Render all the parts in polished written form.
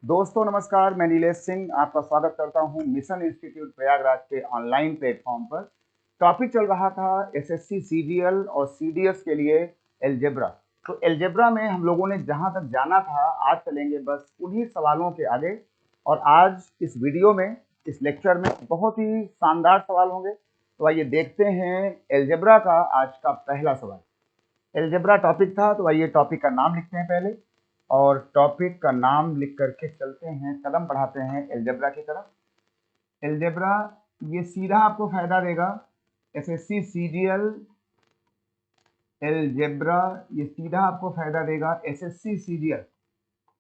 दोस्तों नमस्कार, मैं नीलेश सिंह आपका स्वागत करता हूं मिशन इंस्टीट्यूट प्रयागराज के ऑनलाइन प्लेटफॉर्म पर। टॉपिक चल रहा था एसएससी सीजीएल और सीडीएस के लिए एलजेब्रा। तो एलजेब्रा में हम लोगों ने जहां तक जाना था आज चलेंगे बस उन्हीं सवालों के आगे। और आज इस वीडियो में, इस लेक्चर में बहुत ही शानदार सवाल होंगे। तो आइए देखते हैं एलजेब्रा का आज का पहला सवाल। एलजेब्रा टॉपिक था, तो आइए टॉपिक का नाम लिखते हैं पहले और टॉपिक का नाम लिख करके चलते हैं, कदम बढ़ाते हैं एलजेब्रा की तरफ। एलजेब्रा ये सीधा आपको फायदा देगा। एसएससी सीजीएल एलजेब्रा ये सीधा आपको फायदा देगा। एसएससी सीजीएल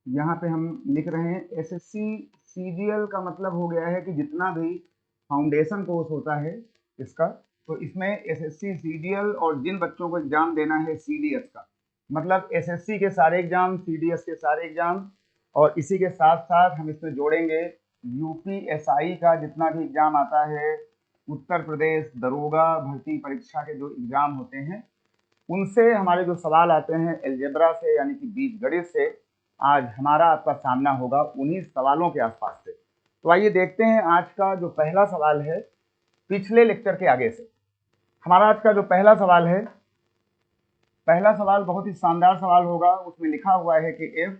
यहाँ पे हम लिख रहे हैं। एसएससी सीजीएल का मतलब हो गया है कि जितना भी फाउंडेशन कोर्स होता है इसका, तो इसमें एसएससी सीजीएल और जिन बच्चों को एग्जाम देना है सीडीएस का, मतलब एसएससी के सारे एग्जाम, सीडीएस के सारे एग्जाम, और इसी के साथ साथ हम इसमें जोड़ेंगे यूपीएसआई का जितना भी एग्जाम आता है, उत्तर प्रदेश दरोगा भर्ती परीक्षा के जो एग्जाम होते हैं उनसे हमारे जो सवाल आते हैं एलजेब्रा से, यानी कि बीजगणित से, आज हमारा आपका सामना होगा उन्हीं सवालों के आसपास से। तो आइए देखते हैं आज का जो पहला सवाल है पिछले लेक्चर के आगे से। हमारा आज का जो पहला सवाल है, पहला सवाल बहुत ही शानदार सवाल होगा। उसमें लिखा हुआ है कि f,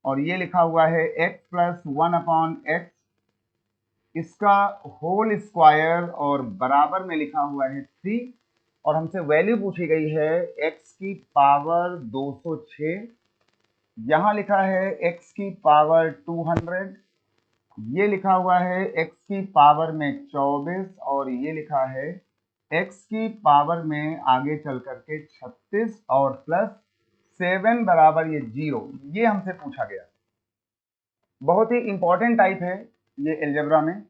और ये लिखा हुआ है x प्लस 1/x, इसका होल स्क्वायर और बराबर में लिखा हुआ है 3, और हमसे वैल्यू पूछी गई है x की पावर 206। यहाँ लिखा है x की पावर 200, ये लिखा हुआ है x की पावर में 24, और ये लिखा है x की पावर में आगे चल करके 36 और प्लस 7 बराबर ये 0। ये हमसे पूछा गया। बहुत ही इंपॉर्टेंट टाइप है ये एलजेब्रा में।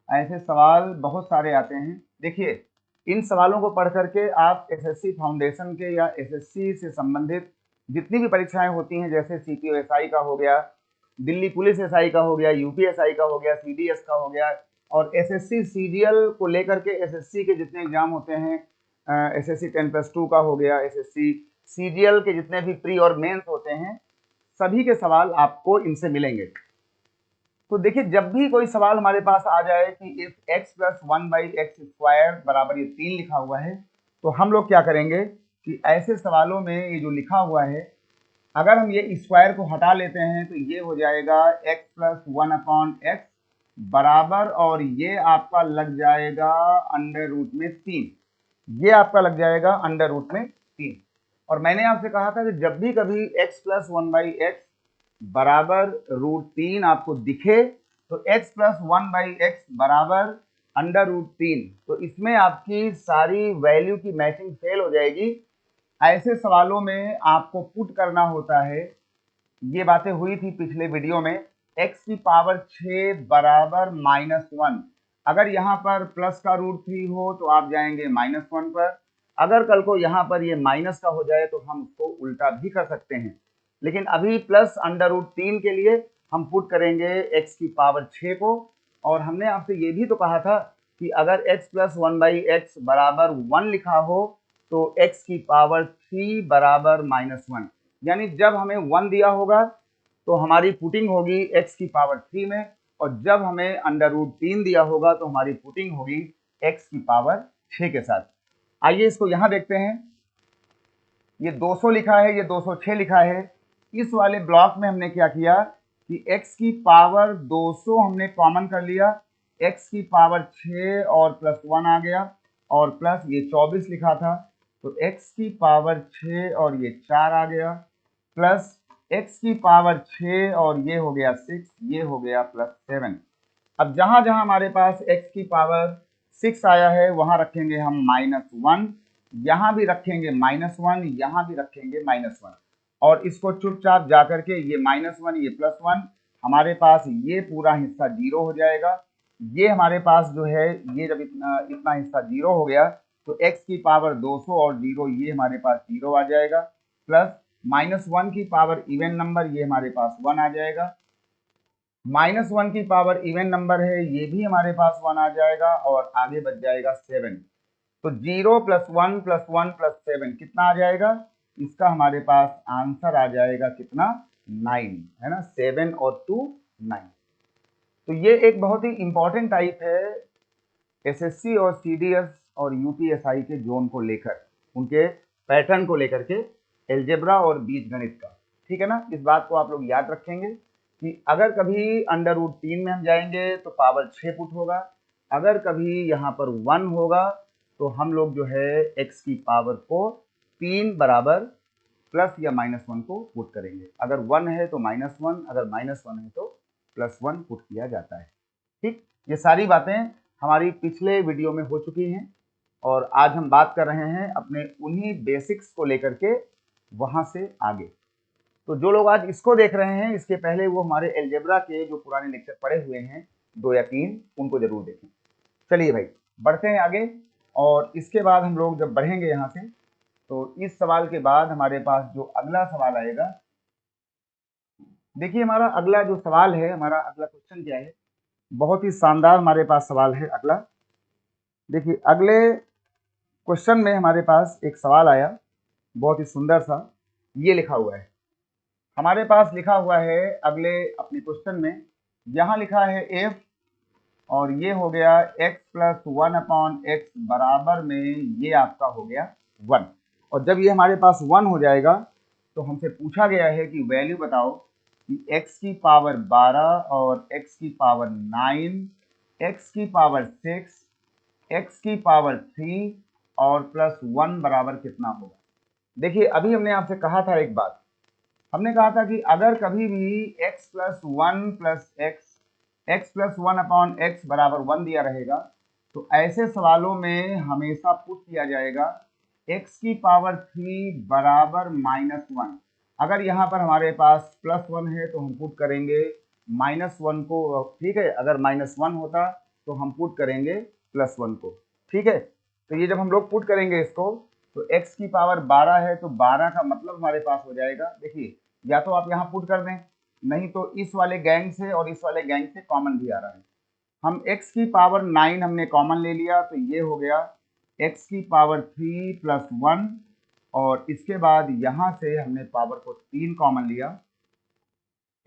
ऐसे सवाल बहुत सारे आते हैं। देखिए, इन सवालों को पढ़ करके आप एसएससी फाउंडेशन के या एसएससी से संबंधित जितनी भी परीक्षाएं होती हैं, जैसे सीपीओएसआई का हो गया, दिल्ली पुलिस एसआई का हो गया, यूपीएसआई का हो गया, सीडीएस का हो गया, और एसएससी सीजीएल को लेकर के एसएससी के जितने एग्जाम होते हैं, एसएससी 10+2 का हो गया, एसएससी सीजीएल के जितने भी प्री और मेंस होते हैं, सभी के सवाल आपको इनसे मिलेंगे। तो देखिए, जब भी कोई सवाल हमारे पास आ जाए कि इफ x प्लस 1/x² बराबर ये 3 लिखा हुआ है, तो हम लोग क्या करेंगे कि ऐसे सवालों में ये जो लिखा हुआ है, अगर हम ये स्क्वायर को हटा लेते हैं तो ये हो जाएगा x प्लस 1/x बराबर, और ये आपका लग जाएगा अंडर रूट में 3। ये आपका लग जाएगा अंडर रूट में 3। और मैंने आपसे कहा था कि जब भी कभी x प्लस 1/x बराबर √3 आपको दिखे, तो x प्लस 1/x बराबर अंडर रूट 3, तो इसमें आपकी सारी वैल्यू की मैचिंग फेल हो जाएगी। ऐसे सवालों में आपको पुट करना होता है। ये बातें हुई थी पिछले वीडियो में। x की पावर 6 बराबर -1, अगर यहाँ पर प्लस का √3 हो तो आप जाएंगे -1 पर। अगर कल को यहाँ पर ये माइनस का हो जाए तो हम उसको उल्टा भी कर सकते हैं, लेकिन अभी प्लस अंडर रूट 3 के लिए हम पुट करेंगे x की पावर 6 को। और हमने आपसे ये भी तो कहा था कि अगर x प्लस 1/x बराबर 1 लिखा हो तो x की पावर 3 बराबर -1, यानी जब हमें 1 दिया होगा तो हमारी पुटिंग होगी x की पावर 3 में, और जब हमें अंडर रूट 3 दिया होगा तो हमारी पुटिंग होगी x की पावर 6 के साथ। आइए इसको यहाँ देखते हैं। ये 200 लिखा है, ये 206 लिखा है। इस वाले ब्लॉक में हमने क्या किया कि x की पावर 200 हमने कॉमन कर लिया, x की पावर 6 और प्लस 1 आ गया, और प्लस ये 24 लिखा था, तो x की पावर 6 और ये 4 आ गया, प्लस x की पावर 6 और ये हो गया 6, ये हो गया प्लस 7। अब जहां जहां हमारे पास x की पावर 6 आया है वहां रखेंगे हम -1, यहाँ भी रखेंगे -1, यहाँ भी रखेंगे -1, और इसको चुपचाप जाकर के ये -1 ये +1, हमारे पास ये पूरा हिस्सा 0 हो जाएगा। ये हमारे पास जो है, ये जब इतना हिस्सा 0 हो गया तो x की पावर 200 और 0 ये हमारे पास 0 आ जाएगा, प्लस -1 की पावर इवन नंबर ये हमारे पास 1 आ जाएगा, -1 की पावर इवन नंबर है ये भी हमारे पास 1 आ जाएगा, और आगे बच जाएगा 7। तो 0 प्लस 1 प्लस 1 प्लस 7 कितना आ जाएगा? इसका हमारे पास आंसर आ जाएगा कितना? 9 है ना, 7 और 2 9। तो ये एक बहुत ही इंपॉर्टेंट टाइप है एसएससी और सीडीएस और यूपीएसआई के जोन को लेकर, उनके पैटर्न को लेकर के, एलजेब्रा और बीजगणित का। ठीक है ना, इस बात को आप लोग याद रखेंगे कि अगर कभी √3 में हम जाएंगे तो पावर 6 पुट होगा, अगर कभी यहाँ पर 1 होगा तो हम लोग जो है x की पावर को 3 बराबर प्लस या -1 को पुट करेंगे। अगर 1 है तो -1, अगर -1 है तो +1 पुट किया जाता है। ठीक, ये सारी बातें हमारी पिछले वीडियो में हो चुकी हैं और आज हम बात कर रहे हैं अपने उन्हीं बेसिक्स को लेकर के वहां से आगे। तो जो लोग आज इसको देख रहे हैं, इसके पहले वो हमारे एलजेब्रा के जो पुराने लेक्चर पढ़े हुए हैं 2 या 3, उनको जरूर देखें। चलिए भाई बढ़ते हैं आगे, और इसके बाद हम लोग जब बढ़ेंगे यहाँ से, तो इस सवाल के बाद हमारे पास जो अगला सवाल आएगा, देखिए हमारा अगला जो सवाल है, हमारा अगला क्वेश्चन क्या है, बहुत ही शानदार हमारे पास सवाल है अगला। देखिए अगले क्वेश्चन में हमारे पास एक सवाल आया, बहुत ही सुंदर सा, ये लिखा हुआ है हमारे पास, लिखा हुआ है अगले अपने क्वेश्चन में, यहाँ लिखा है f, और ये हो गया x + 1/x बराबर में ये आपका हो गया 1। और जब ये हमारे पास 1 हो जाएगा तो हमसे पूछा गया है कि वैल्यू बताओ कि x की पावर 12 और x की पावर 9, x की पावर 6, x की पावर 3 और +1 बराबर कितना होगा। देखिए अभी हमने आपसे कहा था एक बात, हमने कहा था कि अगर कभी भी x + 1 + x + 1/x बराबर 1 दिया रहेगा तो ऐसे सवालों में हमेशा पुट किया जाएगा x की पावर 3 बराबर -1। अगर यहाँ पर हमारे पास +1 है तो हम पुट करेंगे -1 को, ठीक है। अगर -1 होता तो हम पुट करेंगे +1 को, ठीक है। तो ये जब हम लोग पुट करेंगे इसको, तो x की पावर 12 है तो 12 का मतलब हमारे पास हो जाएगा, देखिए या तो आप यहाँ पुट कर दें, नहीं तो इस वाले गैंग से और इस वाले गैंग से कॉमन भी आ रहा है। हम x की पावर 9 हमने कॉमन ले लिया तो ये हो गया x की पावर 3 + 1, और इसके बाद यहाँ से हमने पावर को 3 कॉमन लिया,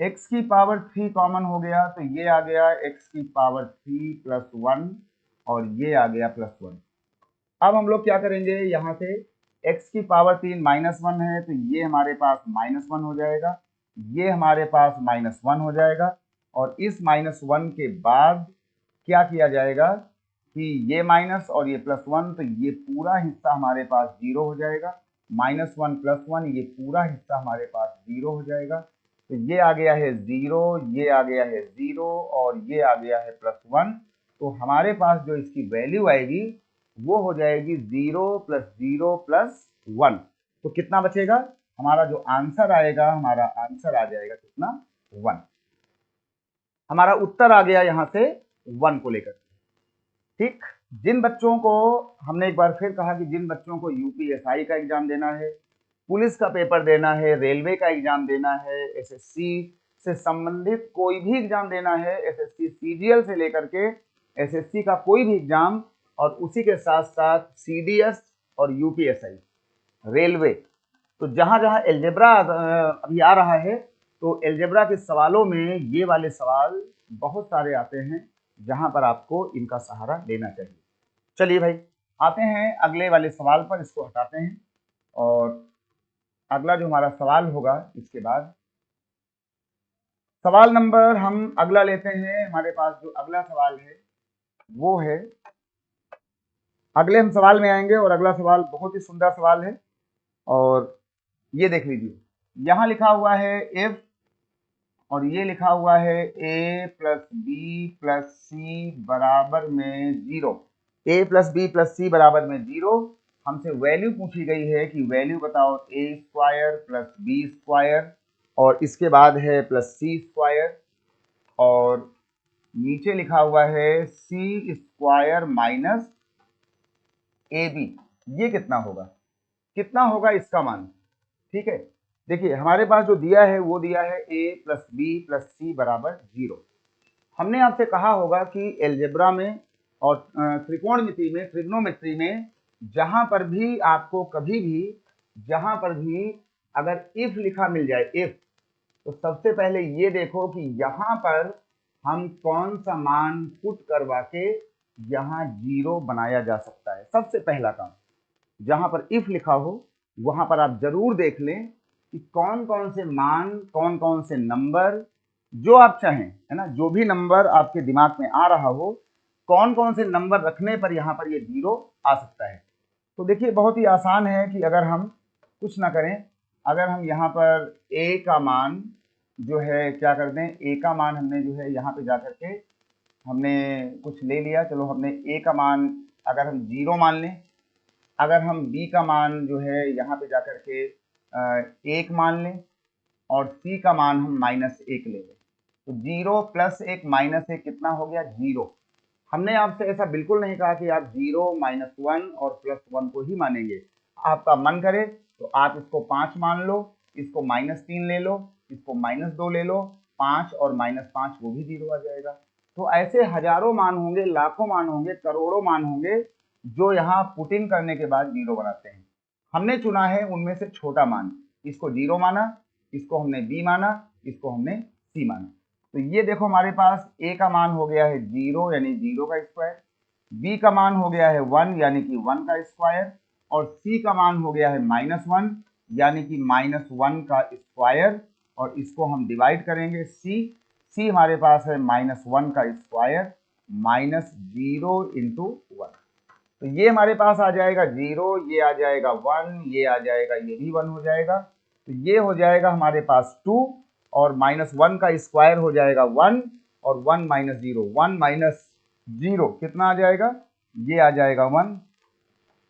x की पावर 3 कॉमन हो गया तो ये आ गया x की पावर 3 + 1, और ये आ गया +1। अब हम लोग क्या करेंगे, यहाँ से x की पावर 3 -1 है तो ये हमारे पास -1 हो जाएगा, ये हमारे पास -1 हो जाएगा, और इस -1 के बाद क्या किया जाएगा कि ये माइनस और ये +1, तो ये पूरा हिस्सा हमारे पास 0 हो जाएगा, -1 +1 ये पूरा हिस्सा हमारे पास 0 हो जाएगा। तो ये आ गया है 0, ये आ गया है 0, और ये आ गया है +1। तो हमारे पास जो इसकी वैल्यू आएगी वो हो जाएगी 0 + 0 + 1। तो कितना बचेगा, हमारा जो आंसर आएगा, हमारा आंसर आ जाएगा कितना, 1। हमारा उत्तर आ गया यहाँ से 1 को लेकर। ठीक, जिन बच्चों को, हमने एक बार फिर कहा कि जिन बच्चों को यूपीएसआई का एग्जाम देना है, पुलिस का पेपर देना है, रेलवे का एग्जाम देना है, एसएससी से संबंधित कोई भी एग्जाम देना है, एसएससी सीजीएल से लेकर के एसएससी का कोई भी एग्जाम, और उसी के साथ साथ सीडीएस और यूपीएसआई, रेलवे, तो जहां जहां एलजेब्रा अभी आ रहा है, तो एलजेब्रा के सवालों में ये वाले सवाल बहुत सारे आते हैं जहां पर आपको इनका सहारा लेना चाहिए। चलिए भाई आते हैं अगले वाले सवाल पर, इसको हटाते हैं, और अगला जो हमारा सवाल होगा इसके बाद, सवाल नंबर हम अगला लेते हैं। हमारे पास जो अगला सवाल है वो है, अगले हम सवाल में आएंगे, और अगला सवाल बहुत ही सुंदर सवाल है, और ये देख लीजिए, यहाँ लिखा हुआ है f, और ये लिखा हुआ है a + b + c बराबर में 0। a + b + c बराबर में 0। हमसे वैल्यू पूछी गई है कि वैल्यू बताओ a² + b², और इसके बाद है +c², और नीचे लिखा हुआ है c² - ab। ये कितना होगा, कितना होगा इसका मान, ठीक है। देखिए हमारे पास जो दिया है वो दिया है a + b + c बराबर 0। हमने आपसे कहा होगा कि एलजेब्रा में और त्रिकोणमिति में, ट्रिग्नोमेट्री में, जहां पर भी आपको कभी भी, जहां पर भी अगर इफ लिखा मिल जाए, इफ, तो सबसे पहले ये देखो कि यहाँ पर हम कौन सा मान पुट करवा के यहाँ 0 बनाया जा सकता है। सबसे पहला काम, जहां पर इफ लिखा हो वहां पर आप जरूर देख लें कि कौन कौन से मान, कौन कौन से नंबर जो आप चाहें, है ना, जो भी नंबर आपके दिमाग में आ रहा हो, कौन कौन से नंबर रखने पर यहाँ पर ये 0 आ सकता है। तो देखिए बहुत ही आसान है कि अगर हम कुछ ना करें, अगर हम यहाँ पर a का मान जो है क्या कर दें, a का मान हमने जो है यहाँ पे जा करके हमने कुछ ले लिया, चलो हमने a का मान अगर हम 0 मान लें, अगर हम b का मान जो है यहाँ पे जा करके 1 मान लें और c का मान हम -1 ले लें, तो 0 + 1 -1 कितना हो गया, 0। हमने आपसे ऐसा बिल्कुल नहीं कहा कि आप 0 -1 और +1 को ही मानेंगे। आपका मन करे तो आप इसको 5 मान लो, इसको -3 ले लो, इसको -2 ले लो, 5 और -5 वो भी 0 आ जाएगा। तो ऐसे हजारों मान होंगे, लाखों मान होंगे, करोड़ों मान होंगे जो यहाँ पुट इन करने के बाद 0 बनाते हैं। हमने चुना है उनमें से छोटा मान, इसको 0 माना, इसको हमने b माना, इसको हमने c माना। तो ये देखो हमारे पास a का मान हो गया है 0 यानी 0 का स्क्वायर, b का मान हो गया है 1 यानी कि 1 का स्क्वायर, और c का मान हो गया है -1 यानी कि -1 का स्क्वायर, और इसको हम डिवाइड करेंगे c हमारे पास है -1 का स्क्वायर -0 × 1। तो ये हमारे पास आ जाएगा 0, ये आ जाएगा 1, ये आ जाएगा, ये भी 1 हो जाएगा। तो ये हो जाएगा हमारे पास 2 और -1 का स्क्वायर हो जाएगा 1 और 1 - 0, 1 - 0 कितना आ जाएगा, ये आ जाएगा 1।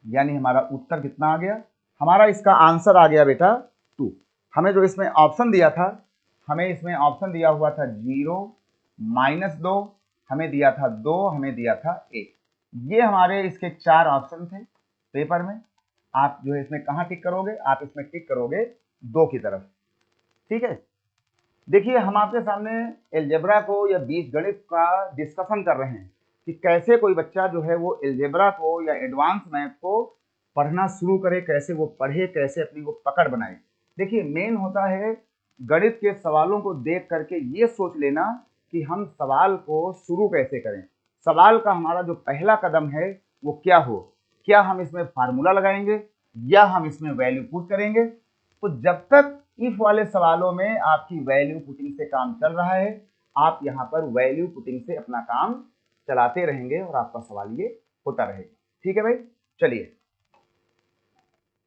यानी हमारा उत्तर कितना आ गया, हमारा इसका आंसर आ गया बेटा 2। हमें जो इसमें ऑप्शन दिया था, हमें इसमें ऑप्शन दिया हुआ था 0, -2, हमें दिया था 2, हमें दिया था 1। ये हमारे इसके 4 ऑप्शन थे पेपर में। आप जो है इसमें कहाँ टिक करोगे, आप इसमें टिक करोगे 2 की तरफ। ठीक है, देखिए हम आपके सामने एलजेब्रा को या बीजगणित का डिस्कशन कर रहे हैं कि कैसे कोई बच्चा जो है वो एलजेब्रा को या एडवांस मैथ को पढ़ना शुरू करे, कैसे वो पढ़े, कैसे अपनी वो पकड़ बनाए। देखिए मेन होता है गणित के सवालों को देख करके ये सोच लेना कि हम सवाल को शुरू कैसे करें। सवाल का हमारा जो पहला कदम है वो क्या हो, क्या हम इसमें फार्मूला लगाएंगे या हम इसमें वैल्यू पुट करेंगे। तो जब तक इफ वाले सवालों में आपकी वैल्यू पुटिंग से काम चल रहा है, आप यहाँ पर वैल्यू पुटिंग से अपना काम चलाते रहेंगे और आपका सवाल ये होता रहेगा। ठीक है भाई, चलिए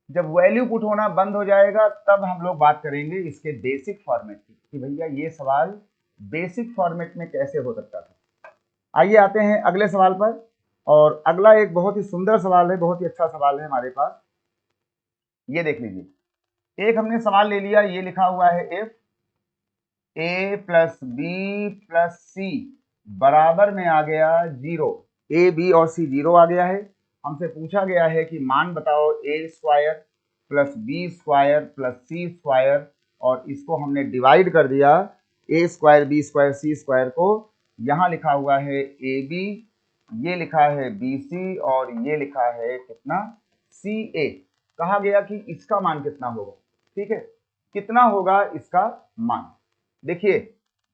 जब वैल्यू पुट होना बंद हो जाएगा तब हम लोग बात करेंगे इसके बेसिक फॉर्मेट की कि भैया ये सवाल बेसिक फॉर्मेट में कैसे हो सकता था। आइए आते हैं अगले सवाल पर, और अगला एक बहुत ही सुंदर सवाल है, बहुत ही अच्छा सवाल है हमारे पास। ये देख लीजिए, एक हमने सवाल ले लिया, ये लिखा हुआ है इफ a + b + c बराबर में आ गया 0, a b और c 0 आ गया है। हमसे पूछा गया है कि मान बताओ a² + b² + c², और इसको हमने डिवाइड कर दिया a² b² c² को। यहाँ लिखा हुआ है ab, ये लिखा है bc और ये लिखा है कितना, ca। कहा गया कि इसका मान कितना होगा। ठीक है, कितना होगा इसका मान। देखिए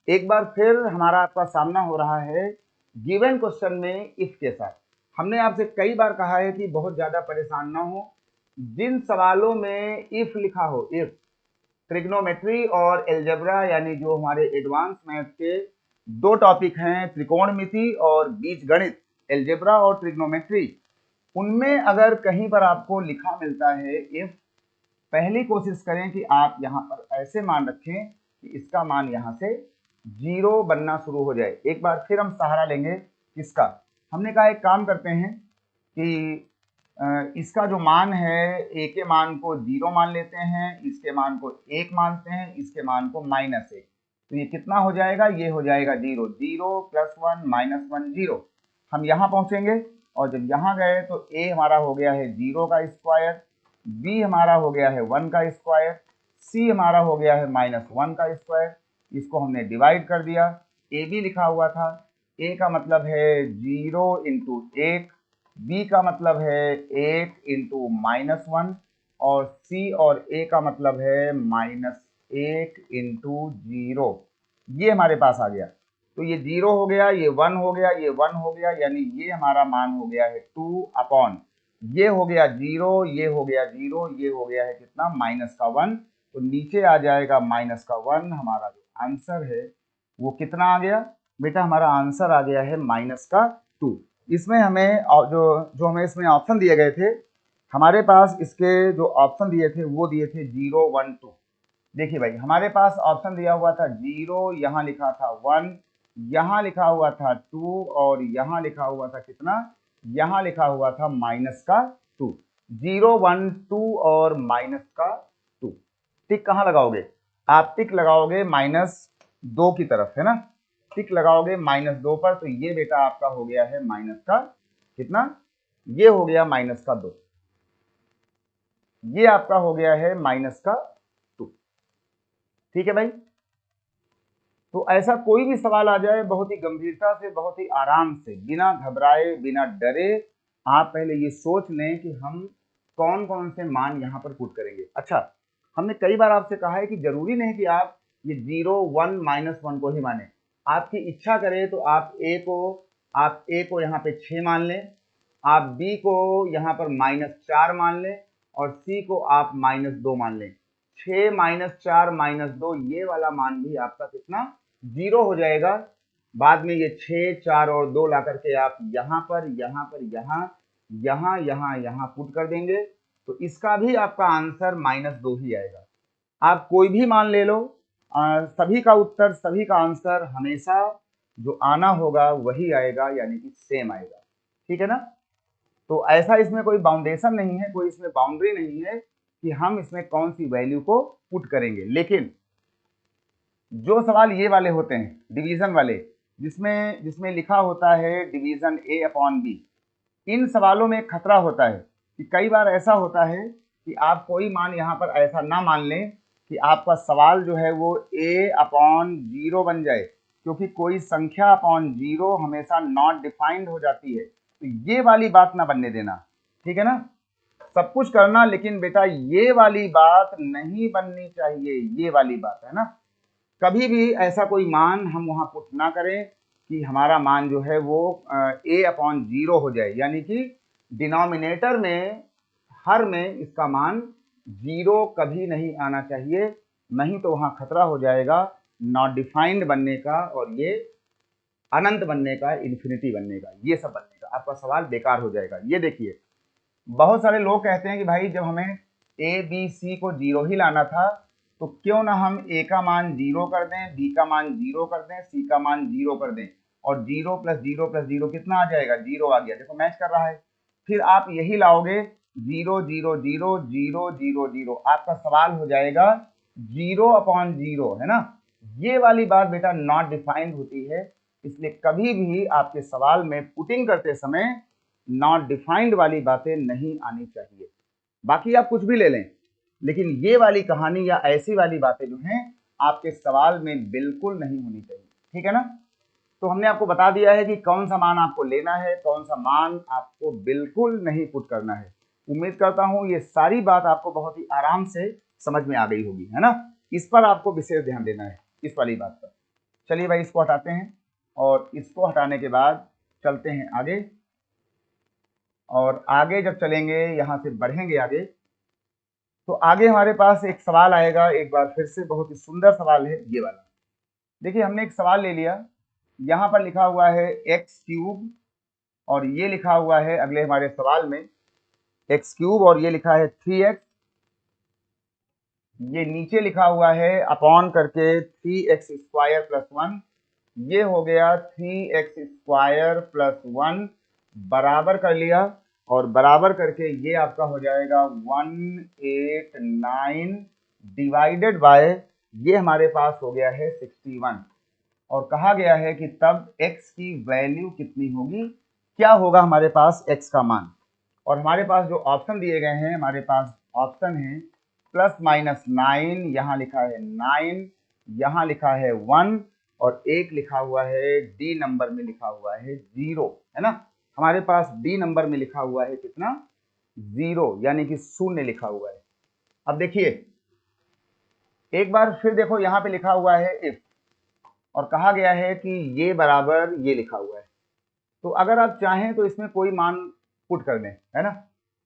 एक बार फिर हमारा आपका सामना हो रहा है गिवन क्वेश्चन में इफ के साथ। हमने आपसे कई बार कहा है कि बहुत ज्यादा परेशान ना हो, जिन सवालों में इफ लिखा हो, इफ ट्रिग्नोमेट्री और एलजेब्रा यानी जो हमारे एडवांस मैथ के 2 टॉपिक हैं, त्रिकोणमिति और बीजगणित, एलजेब्रा और ट्रिग्नोमेट्री, उनमें अगर कहीं पर आपको लिखा मिलता है इफ, पहली कोशिश करें कि आप यहाँ पर ऐसे मान रखें कि इसका मान यहाँ से 0 बनना शुरू हो जाए। एक बार फिर हम सहारा लेंगे किसका, हमने कहा एक काम करते हैं कि इसका जो मान है a के मान को 0 मान लेते हैं, इसके मान को 1 मानते हैं, इसके मान को -1। तो ये कितना हो जाएगा, ये हो जाएगा 0, 0 + 1 -1 0। हम यहाँ पहुंचेंगे और जब यहाँ गए तो a हमारा हो गया है 0 का स्क्वायर, b हमारा हो गया है 1 का स्क्वायर, c हमारा हो गया है -1 का स्क्वायर। इसको हमने डिवाइड कर दिया, a b लिखा हुआ था, a का मतलब है 0 × 1, b का मतलब है 1 × -1 और c और a का मतलब है -1 1 इंटू 0, ये हमारे पास आ गया। तो ये 0 हो गया, ये 1 हो गया, ये 1 हो गया, यानी ये हमारा मान हो गया है 2 अपॉन, ये हो गया 0, ये हो गया 0, ये हो गया है कितना, माइनस का 1। तो नीचे आ जाएगा माइनस का 1। हमारा जो आंसर है वो कितना आ गया बेटा, हमारा आंसर आ गया है माइनस का 2। इसमें हमें जो जो हमें इसमें ऑप्शन दिए गए थे, हमारे पास इसके जो ऑप्शन दिए थे वो दिए थे 0 1 2। देखिए भाई, हमारे पास ऑप्शन दिया हुआ था 0, यहाँ लिखा था 1, यहाँ लिखा हुआ था 2, और यहाँ लिखा हुआ था कितना, यहाँ लिखा हुआ था माइनस का 2। 0 1 2 और माइनस का 2। टिक कहाँ लगाओगे, आप टिक लगाओगे -2 की तरफ, है ना। टिक लगाओगे -2 पर, तो ये बेटा आपका हो गया है माइनस का कितना, ये हो गया माइनस का 2, ये आपका हो गया है माइनस का 2। ठीक है भाई। तो ऐसा कोई भी सवाल आ जाए, बहुत ही गंभीरता से, बहुत ही आराम से, बिना घबराए, बिना डरे, आप पहले ये सोच लें कि हम कौन कौन से मान यहाँ पर पुट करेंगे। अच्छा, हमने कई बार आपसे कहा है कि जरूरी नहीं कि आप ये 0 1 -1 को ही माने। आपकी इच्छा करे तो आप ए को यहाँ पे 6 मान लें, आप बी को यहाँ पर -4 मान लें, और सी को आप -2 मान लें। 6 -4 -2, ये वाला मान भी आपका कितना, 0 हो जाएगा। बाद में ये 6 4 और 2 ला करके आप यहाँ पर, यहाँ पर, यहाँ पुट कर देंगे, तो इसका भी आपका आंसर -2 ही आएगा। आप कोई भी मान ले लो, सभी का उत्तर, सभी का आंसर हमेशा जो आना होगा वही आएगा, यानी कि सेम आएगा। ठीक है ना। तो ऐसा इसमें कोई बाउंडेशन नहीं है, कोई इसमें बाउंड्री नहीं है कि हम इसमें कौन सी वैल्यू को पुट करेंगे। लेकिन जो सवाल ये वाले होते हैं डिवीजन वाले, जिसमें लिखा होता है डिवीजन A अपॉन B, इन सवालों में खतरा होता है कि कई बार ऐसा होता है कि आप कोई मान यहाँ पर ऐसा ना मान लें कि आपका सवाल जो है वो A अपॉन 0 बन जाए, क्योंकि कोई संख्या अपॉन 0 हमेशा नॉट डिफाइंड हो जाती है। तो ये वाली बात ना बनने देना, ठीक है ना। सब कुछ करना, लेकिन बेटा ये वाली बात नहीं बननी चाहिए, ये वाली बात है ना। कभी भी ऐसा कोई मान हम वहां पुट ना करें कि हमारा मान जो है वो A अपॉन 0 हो जाए, यानी कि डिनोमिनेटर में, हर में इसका मान 0 कभी नहीं आना चाहिए, नहीं तो वहां खतरा हो जाएगा नॉट डिफाइंड बनने का, और ये अनंत बनने का, इन्फिनिटी बनने का, ये सब बनने का, आपका सवाल बेकार हो जाएगा। ये देखिए, बहुत सारे लोग कहते हैं कि भाई जब हमें A B C को 0 ही लाना था, तो क्यों ना हम A का मान 0 कर दें, B का मान 0 कर दें, C का मान 0 कर दें, और 0 + 0 + 0 कितना आ जाएगा, 0 आ गया। देखो मैच कर रहा है। फिर आप यही लाओगे 0 0 0 0 0 0, आपका सवाल हो जाएगा 0 अपॉन 0, है ना। ये वाली बात बेटा नॉट डिफाइंड होती है, इसलिए कभी भी आपके सवाल में पुटिंग करते समय नॉट डिफाइंड वाली बातें नहीं आनी चाहिए। बाकी आप कुछ भी ले लें, लेकिन ये वाली कहानी या ऐसी वाली बातें जो हैं आपके सवाल में बिल्कुल नहीं होनी चाहिए। ठीक है ना। तो हमने आपको बता दिया है कि कौन सा मान आपको लेना है, कौन सा मान आपको बिल्कुल नहीं पुट करना है। उम्मीद करता हूं ये सारी बात आपको बहुत ही आराम से समझ में आ गई होगी, है ना। इस पर आपको विशेष ध्यान देना है, इस वाली बात पर। चलिए भाई, इसको हटाते हैं, और इसको हटाने के बाद चलते हैं आगे। और आगे जब चलेंगे, यहाँ से बढ़ेंगे आगे, तो आगे हमारे पास एक सवाल आएगा, एक बार फिर से बहुत ही सुंदर सवाल है ये वाला। देखिए, हमने एक सवाल ले लिया, यहाँ पर लिखा हुआ है x3, और ये लिखा हुआ है अगले हमारे सवाल में x3, और ये लिखा है 3x, ये नीचे लिखा हुआ है अपॉन करके 3x² + 1, ये हो गया 3x² + 1, बराबर कर लिया, और बराबर करके ये आपका हो जाएगा 189 डिवाइडेड बाय, ये हमारे पास हो गया है 61, और कहा गया है कि तब x की वैल्यू कितनी होगी, क्या होगा हमारे पास x का मान। और हमारे पास जो ऑप्शन दिए गए हैं, हमारे पास ऑप्शन है ±9, यहाँ लिखा है 9, यहाँ लिखा है 1, और एक लिखा हुआ है डी नंबर में लिखा हुआ है 0, है ना। हमारे पास डी नंबर में लिखा हुआ है कितना, 0, यानी कि 0 लिखा हुआ है। अब देखिए, एक बार फिर देखो यहाँ पे लिखा हुआ है इफ, और कहा गया है कि ये बराबर ये लिखा हुआ है। तो अगर आप चाहें तो इसमें कोई मान पुट कर दें, है ना।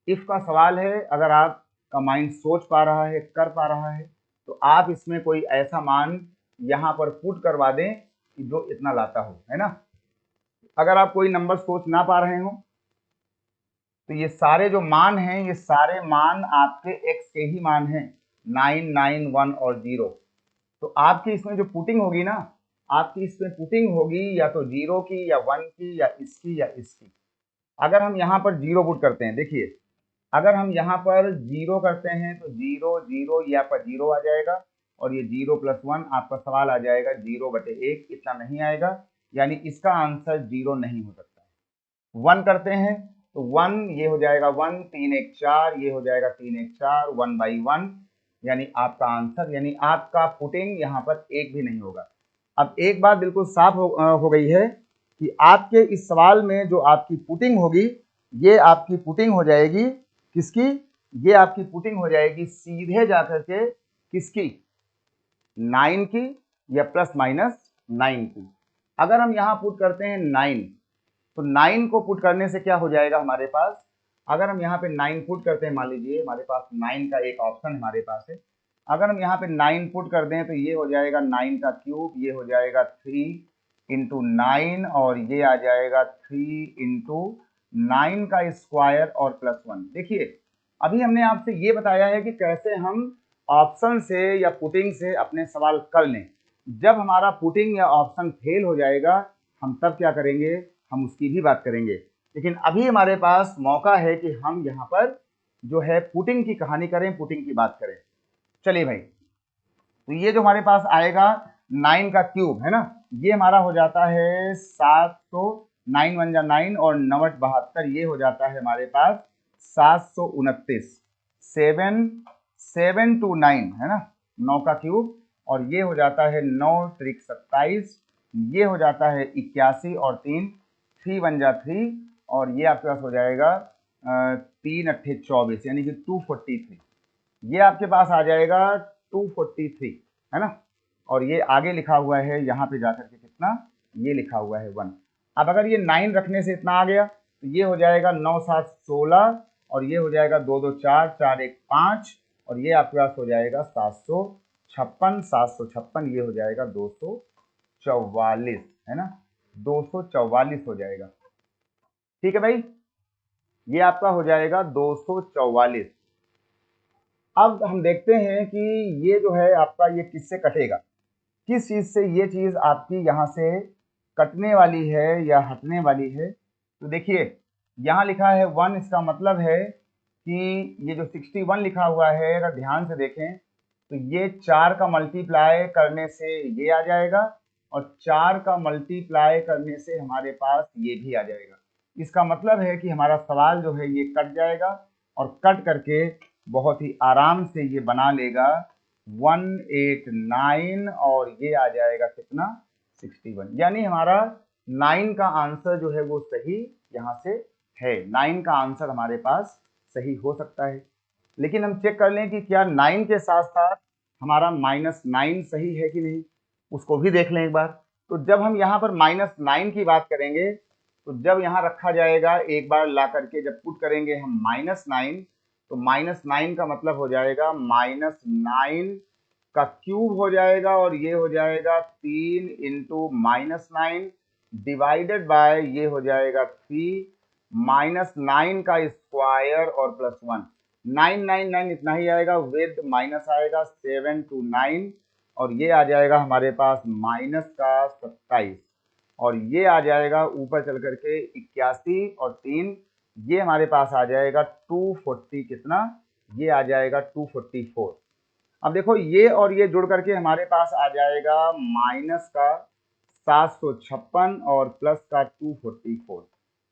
इफ का सवाल है, अगर आपका माइंड सोच पा रहा है, कर पा रहा है, तो आप इसमें कोई ऐसा मान यहाँ पर पुट करवा दें कि जो इतना लाता हो, है ना। अगर आप कोई नंबर सोच ना पा रहे हो तो ये सारे जो मान हैं, ये सारे मान आपके एक्स के ही मान हैं, 9, 9, 1 और 0। तो आपकी इसमें जो पुटिंग होगी ना, आपकी इसमें पुटिंग होगी या तो 0 की या 1 की या इसकी या इसकी। अगर हम यहाँ पर 0 पुट करते हैं, देखिए अगर हम यहाँ पर 0 करते हैं तो 0 0 ये आपका 0 आ जाएगा, और ये 0 + 1 आपका सवाल आ जाएगा 0/1, इतना नहीं आएगा, यानी इसका आंसर 0 नहीं हो सकता है। 1 करते हैं तो 1 ये हो जाएगा 1, 3 1 4, ये हो जाएगा 3 1 4, 1/1, यानी आपका आंसर, यानी आपका पुटिंग यहाँ पर एक भी नहीं होगा। अब एक बात बिल्कुल साफ हो गई है कि आपके इस सवाल में जो आपकी पुटिंग होगी, ये आपकी पुटिंग हो जाएगी किसकी, ये आपकी पुटिंग हो जाएगी सीधे जाकर के किसकी, 9 की या ±9 की। अगर हम यहाँ पुट करते हैं 9, तो 9 को पुट करने से क्या हो जाएगा हमारे पास, अगर हम यहाँ पे 9 पुट करते हैं, मान लीजिए हमारे पास 9 का एक ऑप्शन हमारे पास है, अगर हम यहाँ पे 9 पुट कर दें तो ये हो जाएगा 9 का क्यूब, ये हो जाएगा 3 × 9, और ये आ जाएगा 3 × 9 का स्क्वायर और +1। देखिए अभी हमने आपसे ये बताया है कि कैसे हम ऑप्शन से या पुटिंग से अपने सवाल कर लें। जब हमारा पुटिंग या ऑप्शन फेल हो जाएगा, हम तब क्या करेंगे, हम उसकी भी बात करेंगे। लेकिन अभी हमारे पास मौका है कि हम यहाँ पर जो है पुटिंग की कहानी करें, पुटिंग की बात करें। चलिए भाई, तो ये जो हमारे पास आएगा 9 का क्यूब, है ना, ये हमारा हो जाता है 700, 9 × 1 = 9 और 9 × 8 = 72, ये हो जाता है हमारे पास 729। 7 to 9, है ना, 9 का क्यूब, और ये हो जाता है 9 × 3 = 27, ये हो जाता है 81 और 3 3 × 1 = 3, और ये आपके पास हो जाएगा 3 × 8 = 24, यानी कि 243। ये आपके पास आ जाएगा 243, है ना, और ये आगे लिखा हुआ है यहाँ पे जाकर के कितना, ये लिखा हुआ है 1। अब अगर ये 9 रखने से इतना आ गया तो ये हो जाएगा 9 7 16, और ये हो जाएगा 2 2 4 4 1 5, और ये आपके पास हो जाएगा 756, 756 ये हो जाएगा 244, है ना, 244 हो जाएगा। ठीक है भाई, ये आपका हो जाएगा 244। अब हम देखते हैं कि ये जो है आपका ये किससे कटेगा, किस चीज से ये चीज आपकी यहाँ से कटने वाली है या हटने वाली है। तो देखिए यहाँ लिखा है 1, इसका मतलब है कि ये जो 61 लिखा हुआ है, अगर ध्यान से देखें तो ये 4 का मल्टीप्लाई करने से ये आ जाएगा, और 4 का मल्टीप्लाई करने से हमारे पास ये भी आ जाएगा। इसका मतलब है कि हमारा सवाल जो है ये कट जाएगा, और कट करके बहुत ही आराम से ये बना लेगा 189, और ये आ जाएगा कितना, 61। यानी हमारा 9 का आंसर जो है वो सही यहाँ से है, 9 का आंसर हमारे पास सही हो सकता है। लेकिन हम चेक कर लें कि क्या 9 के साथ साथ हमारा -9 सही है कि नहीं, उसको भी देख लें एक बार। तो जब हम यहाँ पर -9 की बात करेंगे, तो जब यहाँ रखा जाएगा, एक बार ला करके जब पुट करेंगे हम -9, तो -9 का मतलब हो जाएगा -9 का क्यूब हो जाएगा, और ये हो जाएगा 3 × -9 डिवाइडेड बाय ये हो जाएगा 3 -9 का स्क्वायर और +1। 999 इतना ही आएगा, विद माइनस आएगा 7 to 9, और ये आ जाएगा हमारे पास -27, और ये आ जाएगा ऊपर चल करके 81 और 3, ये हमारे पास आ जाएगा 240, कितना, ये आ जाएगा 244। अब देखो ये और ये जुड़ करके हमारे पास आ जाएगा -756 और +244।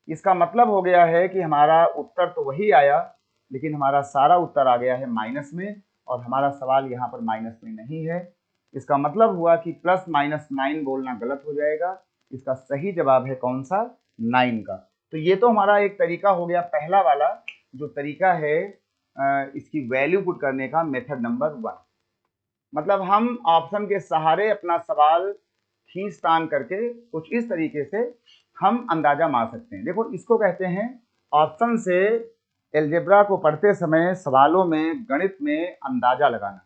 इसका मतलब हो गया है कि हमारा उत्तर तो वही आया, लेकिन हमारा सारा उत्तर आ गया है माइनस में, और हमारा सवाल यहाँ पर माइनस में नहीं है। इसका मतलब हुआ कि +-9 बोलना गलत हो जाएगा। इसका सही जवाब है कौन सा, 9 का। तो ये तो हमारा एक तरीका हो गया, पहला वाला जो तरीका है इसकी वैल्यू पुट करने का, मेथड नंबर 1। मतलब हम ऑप्शन के सहारे अपना सवाल खींचतान करके कुछ इस तरीके से हम अंदाजा मार सकते हैं। देखो इसको कहते हैं ऑप्शन से एलजेब्रा को पढ़ते समय सवालों में गणित में अंदाजा लगाना,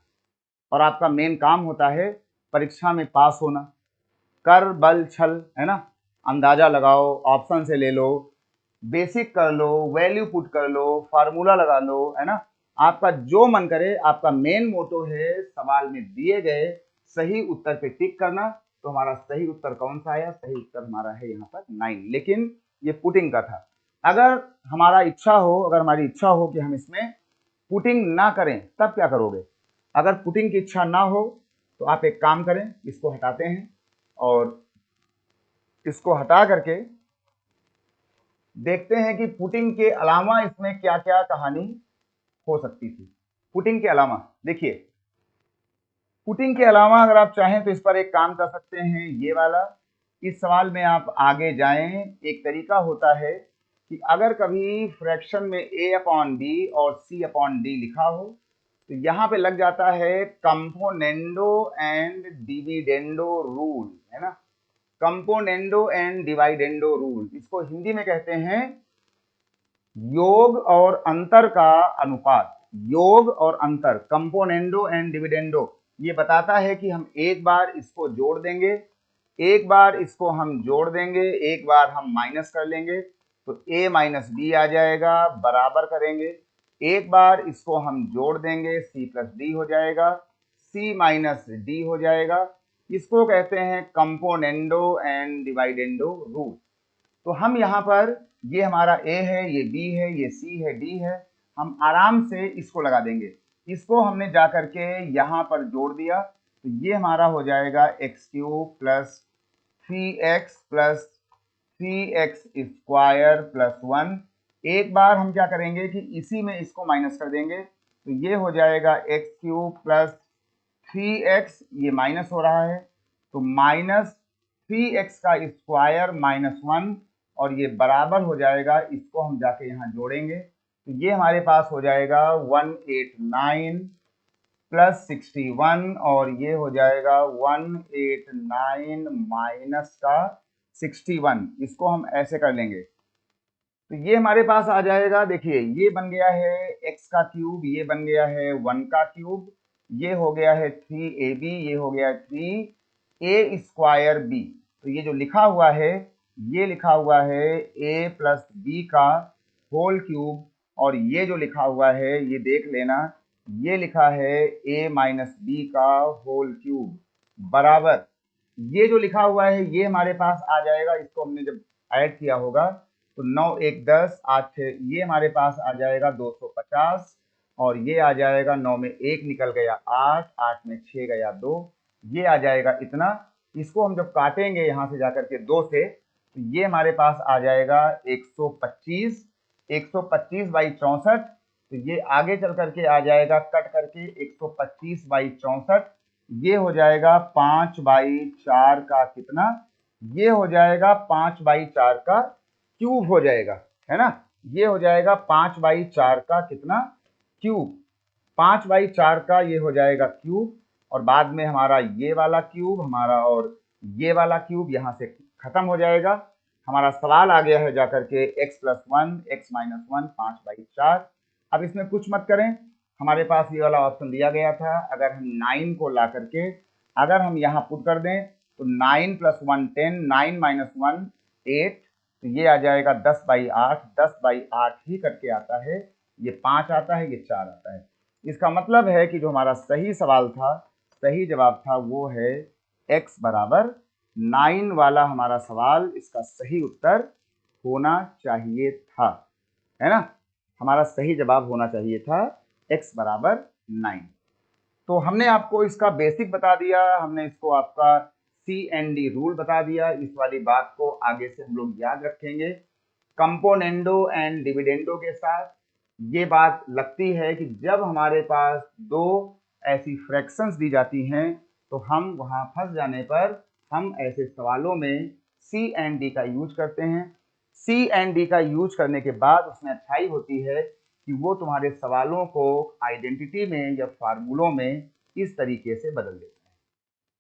और आपका मेन काम होता है परीक्षा में पास होना। कर बल छल, है ना, अंदाजा लगाओ, ऑप्शन से ले लो, बेसिक कर लो, वैल्यू पुट कर लो, फार्मूला लगा लो, है ना, आपका जो मन करे। आपका मेन मोटो है सवाल में दिए गए सही उत्तर पे टिक करना। तो हमारा सही उत्तर कौन सा आया? सही उत्तर हमारा है यहाँ पर 9। लेकिन ये पुटिंग का था। अगर हमारी इच्छा हो कि हम इसमें पुटिंग ना करें, तब क्या करोगे? अगर पुटिंग की इच्छा ना हो तो आप एक काम करें, इसको हटाते हैं और इसको हटा करके देखते हैं कि पुटिंग के अलावा इसमें क्या क्या कहानी हो सकती थी। पुटिंग के अलावा देखिए, पुटिंग के अलावा अगर आप चाहें तो इस पर एक काम कर सकते हैं, ये वाला। इस सवाल में आप आगे जाएं। एक तरीका होता है कि अगर कभी फ्रैक्शन में a अपॉन बी और c अपॉन डी लिखा हो तो यहाँ पे लग जाता है कंपोनेंडो एंड डिविडेंडो रूल, है ना, कंपोनेंडो एंड डिवाइडेंडो रूल। इसको हिंदी में कहते हैं योग और अंतर का अनुपात। योग और अंतर, कंपोनेंडो एंड डिविडेंडो, ये बताता है कि हम एक बार इसको जोड़ देंगे, एक बार इसको हम जोड़ देंगे, एक बार हम माइनस कर लेंगे तो a माइनस बी आ जाएगा, बराबर करेंगे, एक बार इसको हम जोड़ देंगे c प्लस डी हो जाएगा, c माइनस डी हो जाएगा। इसको कहते हैं कंपोनेंडो एंड डिवाइडेंडो रूल। तो हम यहाँ पर, ये हमारा a है, ये b है, ये c है, d है, हम आराम से इसको लगा देंगे। इसको हमने जा करके यहाँ पर जोड़ दिया तो ये हमारा हो जाएगा x cube plus 3x plus 3x square plus 1। एक बार हम क्या करेंगे कि इसी में इसको माइनस कर देंगे तो ये हो जाएगा एक्स क्यूब प्लस 3x, ये माइनस हो रहा है तो माइनस 3x का स्क्वायर माइनस 1, और ये बराबर हो जाएगा, इसको हम जाके यहाँ जोड़ेंगे तो ये हमारे पास हो जाएगा 189 प्लस 61, और ये हो जाएगा 189 माइनस का 61। इसको हम ऐसे कर लेंगे तो ये हमारे पास आ जाएगा। देखिए ये बन गया है x का क्यूब, ये बन गया है 1 का क्यूब, ये हो गया है 3ab, ये हो गया 3a स्क्वायर b। तो ये जो लिखा हुआ है, ये लिखा हुआ है a प्लस बी का होल क्यूब, और ये जो लिखा हुआ है ये देख लेना, ये लिखा है a माइनस बी का होल क्यूब, बराबर ये जो लिखा हुआ है ये हमारे पास आ जाएगा। इसको हमने जब ऐड किया होगा तो 9 1 10 8 6, ये हमारे पास आ जाएगा 250, और ये आ जाएगा 9 में 1 निकल गया 8, 8 में 6 गया 2, ये आ जाएगा इतना। इसको हम जब काटेंगे यहाँ से जाकर के 2 से तो ये हमारे पास आ जाएगा 125, 125 बाई 64, तो ये आगे चल करके आ जाएगा कट करके 125 बाई 64, ये हो जाएगा 5 बाई 4 का कितना, ये हो जाएगा 5 बाई 4 का क्यूब हो जाएगा, है ना, ये हो जाएगा 5 बाई 4 का कितना, क्यूब, 5 बाई 4 का ये हो जाएगा क्यूब, और बाद में हमारा ये वाला क्यूब हमारा और ये वाला क्यूब यहाँ से खत्म हो जाएगा। हमारा सवाल आ गया है जाकर के x plus 1 x minus 1 5 by 4। अब इसमें कुछ मत करें, हमारे पास ये वाला ऑप्शन दिया गया था, अगर हम 9 को ला करके अगर हम यहाँ पुट कर दें तो 9 प्लस 1 10, 9 माइनस 1 8, तो ये आ जाएगा 10 बाई 8, 10 बाई 8 ही करके आता है, ये 5 आता है, ये 4 आता है। इसका मतलब है कि जो हमारा सही सवाल था, सही जवाब था वो है x बराबर 9 वाला हमारा सवाल, इसका सही उत्तर होना चाहिए था, है ना, हमारा सही जवाब होना चाहिए था x बराबर 9। तो हमने आपको इसका बेसिक बता दिया, हमने इसको आपका C&D रूल बता दिया। इस वाली बात को आगे से हम लोग याद रखेंगे। कंपोनेंडो एंड डिविडेंडो के साथ ये बात लगती है कि जब हमारे पास दो ऐसी फ्रैक्शंस दी जाती हैं तो हम वहाँ फंस जाने पर हम ऐसे सवालों में C&D का यूज करते हैं। C&D का यूज करने के बाद उसमें अच्छाई होती है कि वो तुम्हारे सवालों को आइडेंटिटी में या फार्मूलों में इस तरीके से बदल देता है।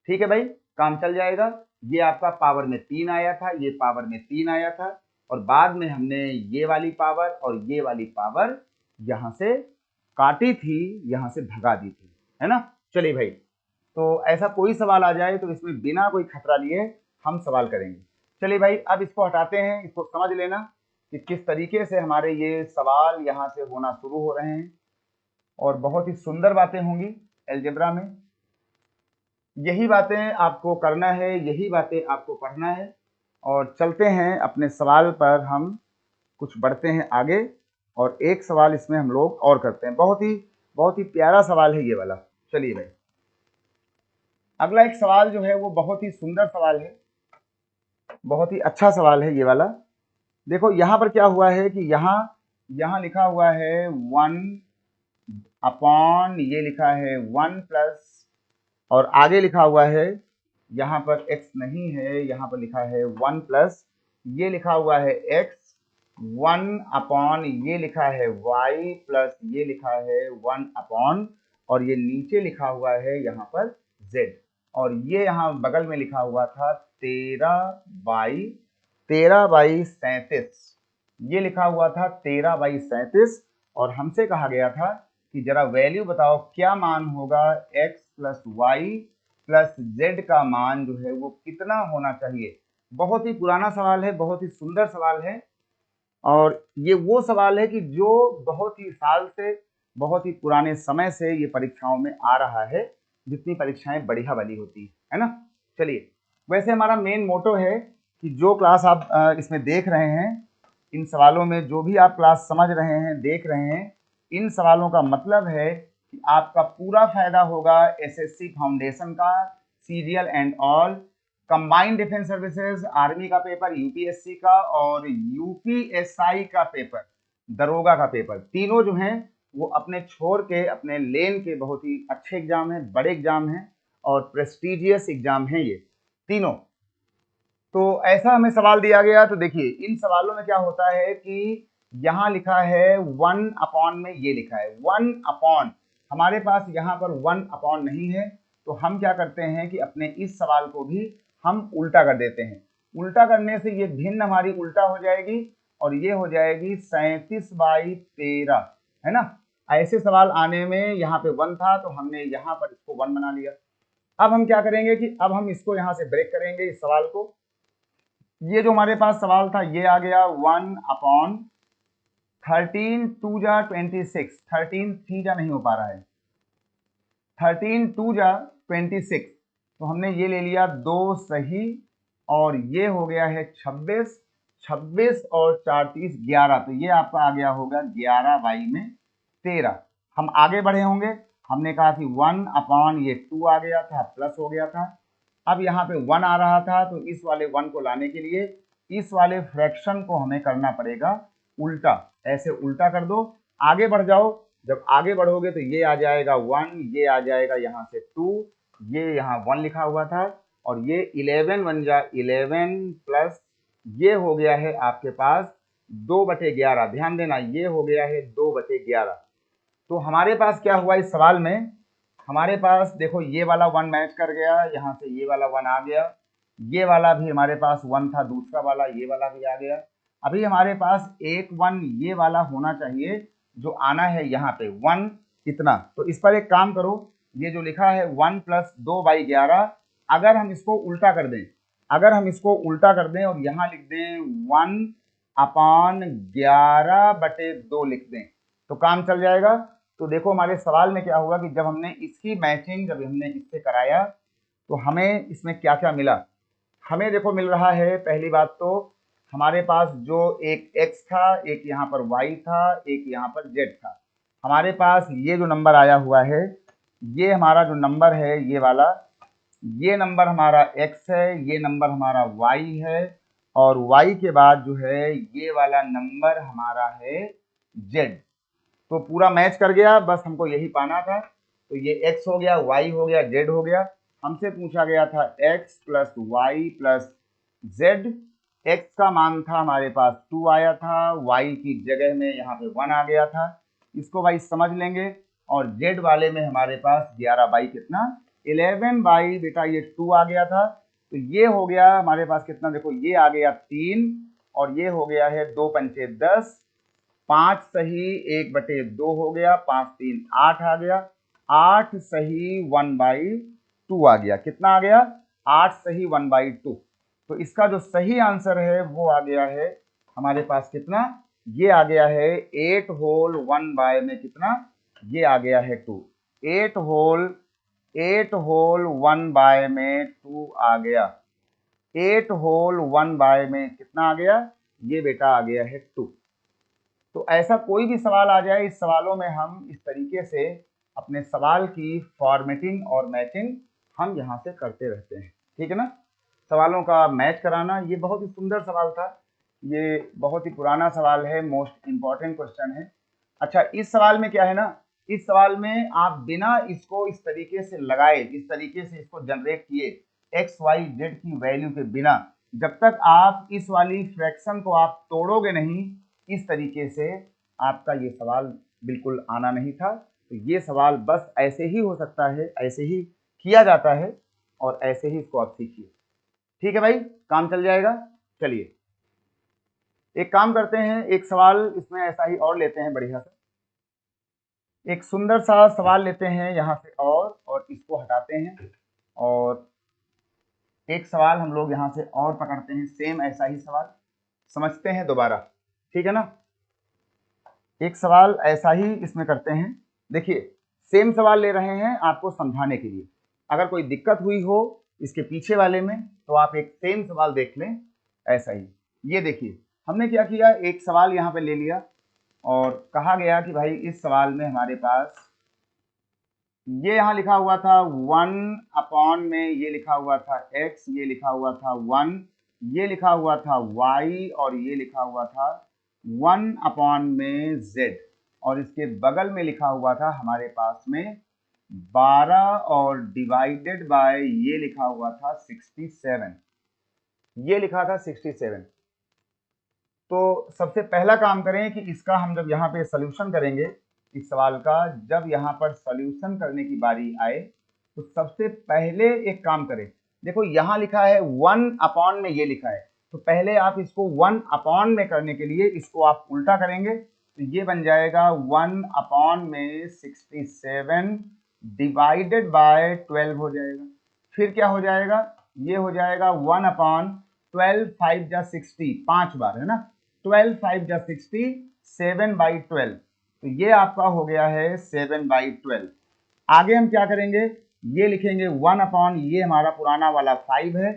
ठीक है भाई, काम चल जाएगा। ये आपका पावर में 3 आया था, ये पावर में 3 आया था, और बाद में हमने ये वाली पावर और ये वाली पावर यहां से काटी थी, यहां से भगा दी थी, है ना। चलिए भाई, तो ऐसा कोई सवाल आ जाए तो इसमें बिना कोई खतरा लिए हम सवाल करेंगे। चलिए भाई, अब इसको हटाते हैं, इसको समझ लेना कि किस तरीके से हमारे ये सवाल यहाँ से होना शुरू हो रहे हैं, और बहुत ही सुंदर बातें होंगी अलजेब्रा में। यही बातें आपको करना है, यही बातें आपको पढ़ना है। और चलते हैं अपने सवाल पर, हम कुछ बढ़ते हैं आगे, और एक सवाल इसमें हम लोग और करते हैं। बहुत ही प्यारा सवाल है ये वाला। चलिए भाई, अगला एक सवाल जो है वो बहुत ही सुंदर सवाल है, बहुत ही अच्छा सवाल है ये वाला। देखो यहाँ पर क्या हुआ है कि यहाँ लिखा हुआ है 1 अपॉन, ये लिखा है 1 प्लस, और आगे लिखा हुआ है, यहाँ पर x नहीं है, यहाँ पर लिखा है 1 प्लस, ये लिखा हुआ है x, 1 अपॉन, ये लिखा है y प्लस, ये लिखा है 1 अपॉन, और ये नीचे लिखा हुआ है यहाँ पर z, और ये यहाँ बगल में लिखा हुआ था 13/37, ये लिखा हुआ था 13/37। और हमसे कहा गया था कि जरा वैल्यू बताओ क्या मान होगा x plus Y plus Z का मान जो है वो कितना होना चाहिए। बहुत ही पुराना सवाल है, बहुत ही सुंदर सवाल है, और ये वो सवाल है कि जो बहुत ही साल से, बहुत ही पुराने समय से ये परीक्षाओं में आ रहा है, जितनी परीक्षाएं बढ़िया वाली होती है ना। चलिए, वैसे हमारा मेन मोटो है कि जो क्लास आप इसमें देख रहे हैं, इन सवालों में जो भी आप क्लास समझ रहे हैं, देख रहे हैं, इन सवालों का मतलब है कि आपका पूरा फायदा होगा एसएससी फाउंडेशन का, CGL and all, combined defence services, army का पेपर, यूपीएससी का, और यूपीएसआई का पेपर, दरोगा का पेपर, तीनों जो हैं वो अपने छोर के, अपने लेन के बहुत ही अच्छे एग्जाम हैं, बड़े एग्जाम हैं, और प्रेस्टिजियस एग्जाम हैं ये तीनों। तो ऐसा हमें सवाल दिया गया, तो देखिए इन सवालों में क्या होता है कि यहाँ लिखा है 1 अपॉन में, ये लिखा है 1 अपॉन, हमारे पास यहाँ पर 1 अपॉन नहीं है, तो हम क्या करते हैं कि अपने इस सवाल को भी हम उल्टा कर देते हैं। उल्टा करने से ये भिन्न हमारी उल्टा हो जाएगी, और ये हो जाएगी 37/13, है ना। ऐसे सवाल आने में यहाँ पे 1 था, तो हमने यहाँ पर इसको 1 बना लिया। अब हम क्या करेंगे कि अब हम इसको यहाँ से ब्रेक करेंगे, इस सवाल को। ये जो हमारे पास सवाल था ये आ गया 1 अपॉन 13 2 जा 26, 13 3 जा नहीं हो पा रहा है, 13 2 जा 26, तो हमने ये ले लिया 2 सही, और ये हो गया है 26, 26 और 4 30 11, तो ये आपका आ गया होगा 11/13। हम आगे बढ़े होंगे, हमने कहा कि 1 अपॉन ये 2 आ गया था, प्लस हो गया था। अब यहाँ पे 1 आ रहा था, तो इस वाले 1 को लाने के लिए इस वाले फ्रैक्शन को हमें करना पड़ेगा उल्टा, ऐसे उल्टा कर दो, आगे बढ़ जाओ। जब आगे बढ़ोगे तो ये आ जाएगा 1, ये आ जाएगा यहाँ से 2, ये यहाँ 1 लिखा हुआ था, और ये 11 1 जा 11 प्लस, ये हो गया है आपके पास 2/11। ध्यान देना, ये हो गया है 2/11। तो हमारे पास क्या हुआ इस सवाल में, हमारे पास देखो ये वाला 1 मैच कर गया, यहाँ से ये वाला 1 आ गया, ये वाला भी हमारे पास 1 था, दूसरा वाला, ये वाला भी आ गया। अभी हमारे पास एक 1 ये वाला होना चाहिए, जो आना है यहाँ पे 1 इतना। तो इस पर एक काम करो, ये जो लिखा है 1 प्लस 2/11, अगर हम इसको उल्टा कर दें, अगर हम इसको उल्टा कर दें और यहाँ लिख दें 1 अपॉन 11/2 लिख दें, तो काम चल जाएगा। तो देखो हमारे सवाल में क्या हुआ कि जब हमने इसकी मैचिंग, जब हमने इससे कराया, तो हमें इसमें क्या क्या मिला। हमें देखो मिल रहा है, पहली बात तो हमारे पास जो एक x था, एक यहाँ पर y था, एक यहाँ पर z था। हमारे पास ये जो नंबर आया हुआ है, ये हमारा जो नंबर है ये वाला, ये नंबर हमारा x है, ये नंबर हमारा y है, और y के बाद जो है ये वाला नंबर हमारा है z। तो पूरा मैच कर गया, बस हमको यही पाना था। तो ये x हो गया, y हो गया, z हो गया। हमसे पूछा गया था x plus Y plus z। x का मान था हमारे पास 2 आया था, y की जगह में यहाँ पे 1 आ गया था। इसको भाई समझ लेंगे, और जेड वाले में हमारे पास 11 बाई कितना 11 बाई बेटा ये 2 आ गया था। तो ये हो गया हमारे पास कितना, देखो ये आ गया 3 और ये हो गया है 2 पंचे 10, 5 सही 1/2 हो गया, 5 3 8 आ गया, 8 सही 1/2 आ गया। कितना आ गया 8 सही 1/2। तो इसका जो सही आंसर है वो आ गया है हमारे पास कितना, ये आ गया है 8 होल 1 बाय में कितना, ये आ गया है 2। 8 होल 1 बाय में 2 आ गया। 8 होल 1 बाय में कितना आ गया, ये बेटा आ गया है 2। तो ऐसा कोई भी सवाल आ जाए, इस सवालों में हम इस तरीके से अपने सवाल की फॉर्मेटिंग और मैचिंग हम यहाँ से करते रहते हैं, ठीक है ना। सवालों का मैच कराना, ये बहुत ही सुंदर सवाल था, ये बहुत ही पुराना सवाल है, मोस्ट इम्पॉर्टेंट क्वेश्चन है। अच्छा, इस सवाल में क्या है ना, इस सवाल में आप बिना इसको इस तरीके से लगाए, इस तरीके से इसको जनरेट किए एक्स वाई जेड की वैल्यू के बिना, जब तक आप इस वाली फ्रैक्शन को आप तोड़ोगे नहीं, इस तरीके से आपका ये सवाल बिल्कुल आना नहीं था। तो ये सवाल बस ऐसे ही हो सकता है, ऐसे ही किया जाता है और ऐसे ही इसको आप सीखिए, ठीक है भाई, काम चल जाएगा। चलिए एक काम करते हैं, एक सवाल इसमें ऐसा ही और लेते हैं, बढ़िया सा एक सुंदर सा सवाल लेते हैं यहाँ से और इसको हटाते हैं और एक सवाल हम लोग यहाँ से और पकड़ते हैं, सेम ऐसा ही सवाल समझते हैं दोबारा, ठीक है ना। एक सवाल ऐसा ही इसमें करते हैं, देखिए सेम सवाल ले रहे हैं आपको समझाने के लिए। अगर कोई दिक्कत हुई हो इसके पीछे वाले में तो आप एक सेम सवाल देख लें, ऐसा ही। ये देखिए हमने क्या किया, एक सवाल यहाँ पे ले लिया और कहा गया कि भाई इस सवाल में हमारे पास ये यहाँ लिखा हुआ था 1 में ये लिखा हुआ था x, ये लिखा हुआ था 1, ये लिखा हुआ था y और ये लिखा हुआ था 1 में z और इसके बगल में लिखा हुआ था हमारे पास में 12 और डिवाइडेड बाय ये लिखा हुआ था 67, ये लिखा था 67। तो सबसे पहला काम करें कि इसका हम जब यहाँ पे सॉल्यूशन करेंगे इस सवाल का, जब यहाँ पर सॉल्यूशन करने की बारी आए तो सबसे पहले एक काम करें, देखो यहाँ लिखा है 1 में ये लिखा है, तो पहले आप इसको 1 में करने के लिए इसको आप उल्टा करेंगे, तो ये बन जाएगा 1 में 67 डिवाइडेड बाय 12 हो जाएगा। फिर क्या हो जाएगा, ये हो जाएगा 1/12, 5 जा 60, 5 बार है ना, 12 5 जा 60, 7/12, तो ये आपका हो गया है 7/12। आगे हम क्या करेंगे, ये लिखेंगे 1 ये हमारा पुराना वाला 5 है।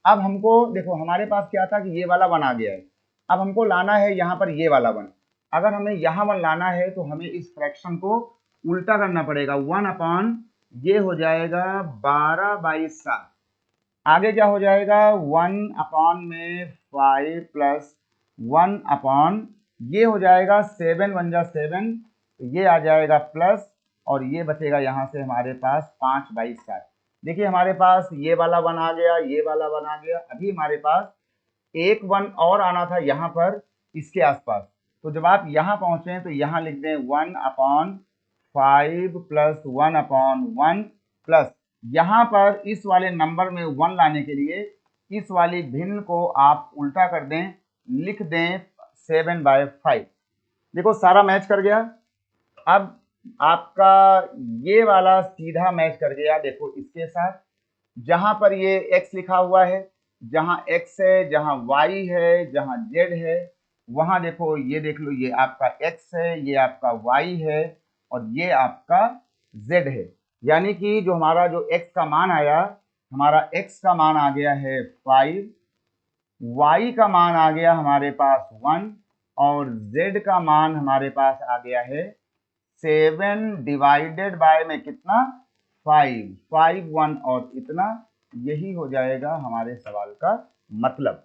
अब हमको देखो हमारे पास क्या था कि ये वाला 1 आ गया है, अब हमको लाना है यहाँ पर ये वाला 1। अगर हमें यहाँ 1 लाना है तो हमें इस फ्रैक्शन को उल्टा करना पड़ेगा, 1 ये हो जाएगा 12/7। आगे क्या हो जाएगा 1 में 5 प्लस 1 ये हो जाएगा 7 1 जा 7, तो ये आ जाएगा प्लस और ये बचेगा यहाँ से हमारे पास 5/7। देखिए हमारे पास ये वाला 1 आ गया, ये वाला 1 आ गया, अभी हमारे पास एक 1 और आना था यहाँ पर इसके आसपास। तो जब आप यहाँ पहुँचे तो यहाँ लिख दें 1/5 प्लस 1/1 प्लस यहाँ पर इस वाले नंबर में 1 लाने के लिए इस वाली भिन्न को आप उल्टा कर दें, लिख दें 7/5। देखो सारा मैच कर गया। अब आपका ये वाला सीधा मैच कर गया, देखो इसके साथ जहां पर ये x लिखा हुआ है, जहां x है, जहां y है, जहां z है, वहां देखो ये देख लो, ये आपका x है, ये आपका y है और ये आपका z है। यानी कि जो हमारा जो x का मान आया, हमारा x का मान आ गया है 5, y का मान आ गया हमारे पास 1 और z का मान हमारे पास आ गया है 7 डिवाइडेड बाय में कितना 5, 5 1 और इतना, यही हो जाएगा हमारे सवाल का मतलब।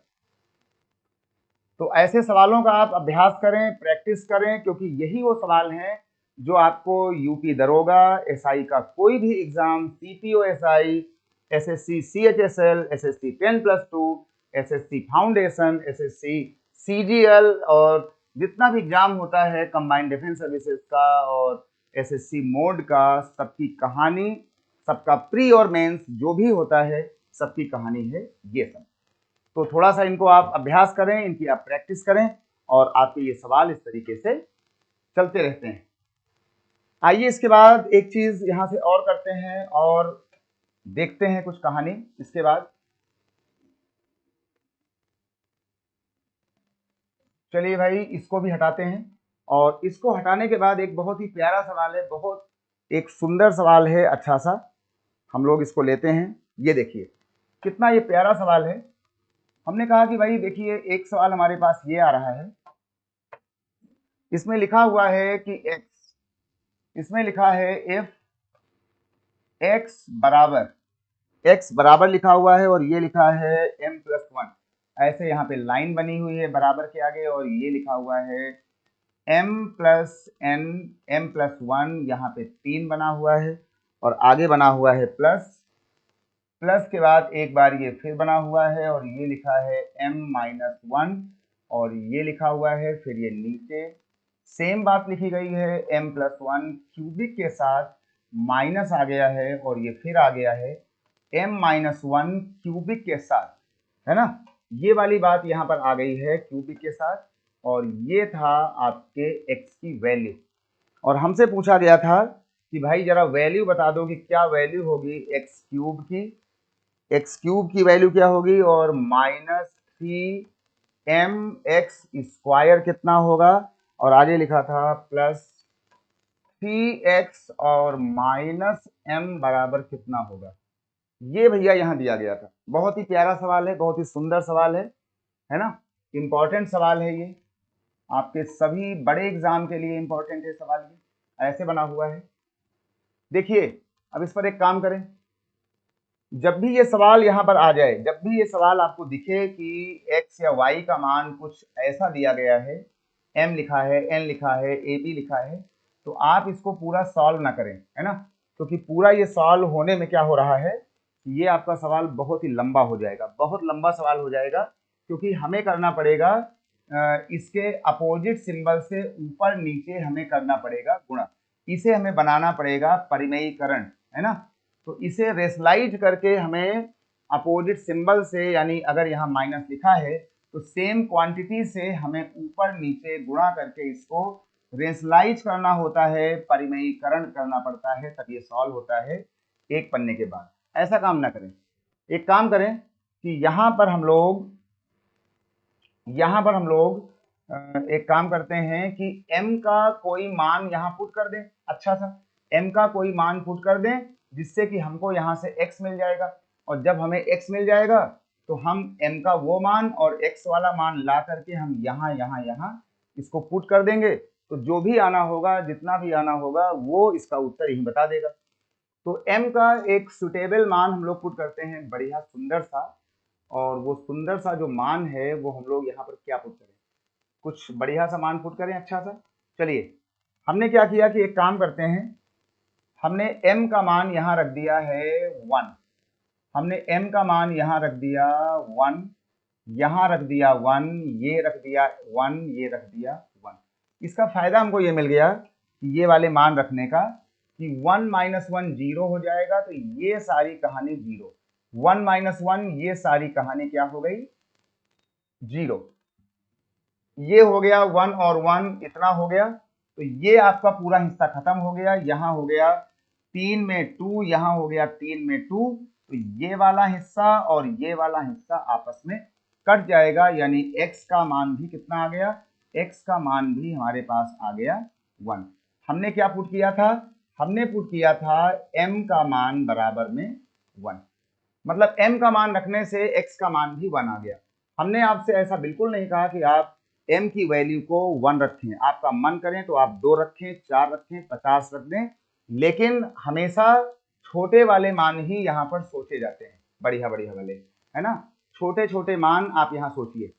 तो ऐसे सवालों का आप अभ्यास करें, प्रैक्टिस करें, क्योंकि यही वो सवाल हैं जो आपको यूपी दरोगा, एसआई का कोई भी exam, CPO SI, SSC CHSL, SSC 10+2, SSC foundation, SSC CGL और जितना भी एग्जाम होता है कंबाइंड डिफेंस सर्विसेज का और एसएससी मोड का सबकी कहानी, सबका प्री और मेंस जो भी होता है सबकी कहानी है ये सब। तो थोड़ा सा इनको आप अभ्यास करें, इनकी आप प्रैक्टिस करें और आपके ये सवाल इस तरीके से चलते रहते हैं। आइए इसके बाद एक चीज यहां से और करते हैं और देखते हैं कुछ कहानी। इसके बाद चलिए भाई इसको भी हटाते हैं और इसको हटाने के बाद एक बहुत ही प्यारा सवाल है, बहुत एक सुंदर सवाल है, अच्छा सा हम लोग इसको लेते हैं। ये देखिए कितना ये प्यारा सवाल है। हमने कहा कि भाई देखिए एक सवाल हमारे पास ये आ रहा है, इसमें लिखा हुआ है कि x, इसमें लिखा है if x बराबर लिखा हुआ है और ये लिखा है m+1। ऐसे यहाँ पे लाइन बनी हुई है बराबर के आगे और ये लिखा हुआ है m+n m+1, यहाँ पे 3 बना हुआ है और आगे बना हुआ है प्लस, प्लस के बाद एक बार ये फिर बना हुआ है और ये लिखा है m-1 और ये लिखा हुआ है, फिर ये नीचे सेम बात लिखी गई है m+1 क्यूबिक के साथ माइनस आ गया है और ये फिर आ गया है m-1 क्यूबिक के साथ, है ना। ये वाली बात यहाँ पर आ गई है क्यूबिक के साथ और ये था आपके x की वैल्यू। और हमसे पूछा गया था कि भाई जरा वैल्यू बता दो कि क्या वैल्यू होगी x क्यूब की वैल्यू क्या होगी और -3mx² कितना होगा और आगे लिखा था +3x और -m बराबर कितना होगा। ये भैया यहाँ दिया गया था। बहुत ही प्यारा सवाल है, बहुत ही सुंदर सवाल है ना। इंपॉर्टेंट सवाल है ये, आपके सभी बड़े एग्जाम के लिए इंपॉर्टेंट है सवाल, ये ऐसे बना हुआ है। देखिए अब इस पर एक काम करें, जब भी ये सवाल यहाँ पर आ जाए, जब भी ये सवाल आपको दिखे कि x या y का मान कुछ ऐसा दिया गया है, m लिखा है, n लिखा है, ab लिखा है, तो आप इसको पूरा सॉल्व ना करें, है ना। क्योंकि पूरा ये सॉल्व होने में क्या हो रहा है, ये आपका सवाल बहुत ही लंबा हो जाएगा, बहुत लंबा सवाल हो जाएगा, क्योंकि हमें करना पड़ेगा इसके अपोजिट सिंबल से ऊपर नीचे हमें करना पड़ेगा गुणा, इसे हमें बनाना पड़ेगा परिमेयीकरण, है ना। तो इसे रेशलाइज करके हमें अपोजिट सिंबल से, यानी अगर यहाँ माइनस लिखा है तो सेम क्वांटिटी से हमें ऊपर नीचे गुणा करके इसको रेशलाइज करना होता है, परिमेयीकरण करना पड़ता है, तब ये सॉल्व होता है एक पन्ने के बाद। ऐसा काम ना करें, एक काम करें कि यहाँ पर हम लोग एक काम करते हैं कि m का कोई मान यहाँ पुट कर दें, अच्छा सा m का कोई मान पुट कर दें, जिससे कि हमको यहाँ से x मिल जाएगा और जब हमें x मिल जाएगा तो हम m का वो मान और x वाला मान ला करके हम यहाँ इसको पुट कर देंगे, तो जो भी आना होगा, जितना भी आना होगा, वो इसका उत्तर यही बता देगा। तो m का एक सुटेबल मान हम लोग पुट करते हैं, बढ़िया सुंदर सा, और वो सुंदर सा जो मान है वो हम लोग यहाँ पर क्या पुट करें, कुछ बढ़िया सा मान पुट करें, अच्छा सा। चलिए हमने क्या किया कि एक काम करते हैं, हमने m का मान यहाँ रख दिया है 1, हमने m का मान यहाँ रख दिया 1, यहाँ रख दिया 1, ये रख दिया 1, ये रख दिया 1। इसका फायदा हमको ये मिल गया कि ये वाले मान रखने का कि 1 - 1 0 हो जाएगा, तो ये सारी कहानी 0, 1 - 1 ये सारी कहानी क्या हो गई, 0। ये हो गया 1 और 1 इतना हो गया, तो ये आपका पूरा हिस्सा खत्म हो गया। यहाँ हो गया 3 में 2, यहाँ हो गया 3 में 2, तो ये वाला हिस्सा और ये वाला हिस्सा आपस में कट जाएगा, यानी x का मान भी कितना आ गया, x का मान भी हमारे पास आ गया 1। हमने क्या पुट किया था, हमने पुट किया था m का मान बराबर में 1, मतलब m का मान रखने से x का मान भी 1 आ गया। हमने आपसे ऐसा बिल्कुल नहीं कहा कि आप m की वैल्यू को 1 रखें, आपका मन करें तो आप 2 रखें, 4 रखें, 50 रख दें, लेकिन हमेशा छोटे वाले मान ही यहाँ पर सोचे जाते हैं, बढ़िया बढ़िया वाले, है ना। छोटे छोटे मान आप यहाँ सोचिए।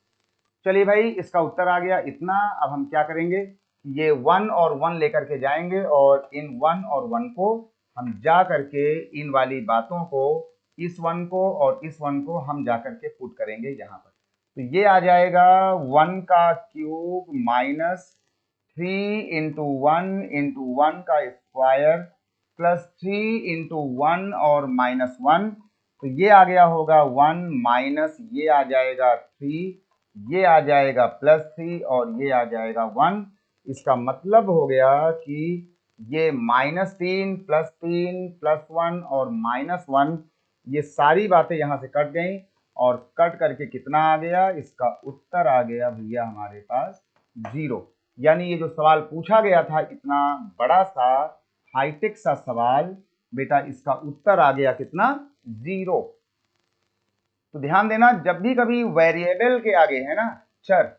चलिए भाई इसका उत्तर आ गया इतना। अब हम क्या करेंगे, ये 1 और 1 लेकर के जाएंगे और इन 1 और 1 को हम जा करके इन वाली बातों को, इस 1 को और इस 1 को हम जा करके पुट करेंगे यहाँ पर। तो ये आ जाएगा 1 का क्यूब 3 इंटू 1 का स्क्वायर प्लस 3 इंटू 1 और माइनस 1, तो ये आ गया होगा 1 माइनस ये आ जाएगा 3, ये आ जाएगा प्लस 3 और ये आ जाएगा 1। इसका मतलब हो गया कि ये -3 प्लस 3 प्लस 1 और माइनस 1, ये सारी बातें यहाँ से कट गई और कट करके कितना आ गया, इसका उत्तर आ गया भैया हमारे पास 0। यानी ये जो सवाल पूछा गया था, इतना बड़ा सा हाईटेक सा सवाल, बेटा इसका उत्तर आ गया कितना, 0। तो ध्यान देना, जब भी कभी वेरिएबल के आगे है ना, चर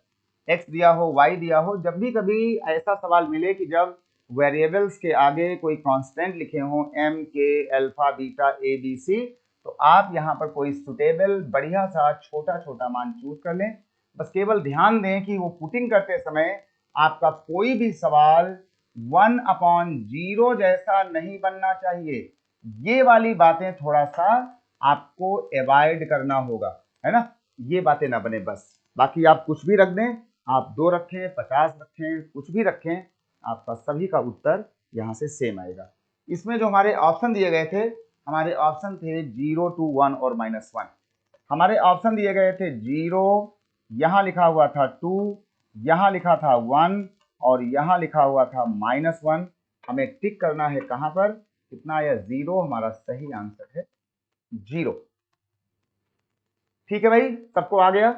x दिया हो, y दिया हो, जब भी कभी ऐसा सवाल मिले कि जब वेरिएबल्स के आगे कोई कांस्टेंट लिखे हो m, k, alpha, beta, a, b, c, तो आप यहाँ पर कोई सुटेबल बढ़िया सा छोटा छोटा मान चूज कर लें। बस केवल ध्यान दें कि वो पुटिंग करते समय आपका कोई भी सवाल 1/0 जैसा नहीं बनना चाहिए। ये वाली बातें थोड़ा सा आपको अवॉइड करना होगा, है ना, ये बातें ना बने बस। बाकी आप कुछ भी रख दें, आप 2 रखें, 50 रखें, कुछ भी रखें, आपका सभी का उत्तर यहाँ से सेम आएगा। इसमें जो हमारे ऑप्शन दिए गए थे, हमारे ऑप्शन थे 0 to 1 और -1। हमारे ऑप्शन दिए गए थे 0, यहाँ लिखा हुआ था 2, यहाँ लिखा था 1 और यहाँ लिखा हुआ था -1। हमें टिक करना है कहाँ पर, कितना आया, 0। हमारा सही आंसर है 0। ठीक है भाई, सबको आ गया।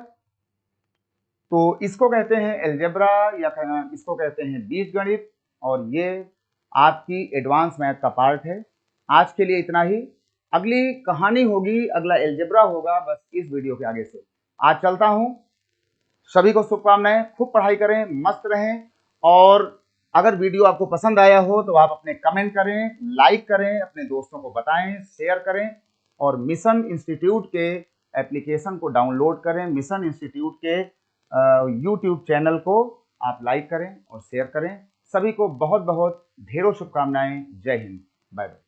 तो इसको कहते हैं अलजेब्रा या इसको कहते हैं बीजगणित, और ये आपकी एडवांस मैथ का पार्ट है। आज के लिए इतना ही, अगली कहानी होगी, अगला अलजेब्रा होगा, बस इस वीडियो के आगे से। आज चलता हूं, सभी को शुभकामनाएं, खूब पढ़ाई करें, मस्त रहें, और अगर वीडियो आपको पसंद आया हो तो आप अपने कमेंट करें, लाइक करें, अपने दोस्तों को बताएं, शेयर करें, और मिशन इंस्टीट्यूट के एप्लीकेशन को डाउनलोड करें। मिशन इंस्टीट्यूट के यूट्यूब चैनल को आप लाइक करें और शेयर करें। सभी को बहुत बहुत ढेरों शुभकामनाएं। जय हिंद, बाय बाय।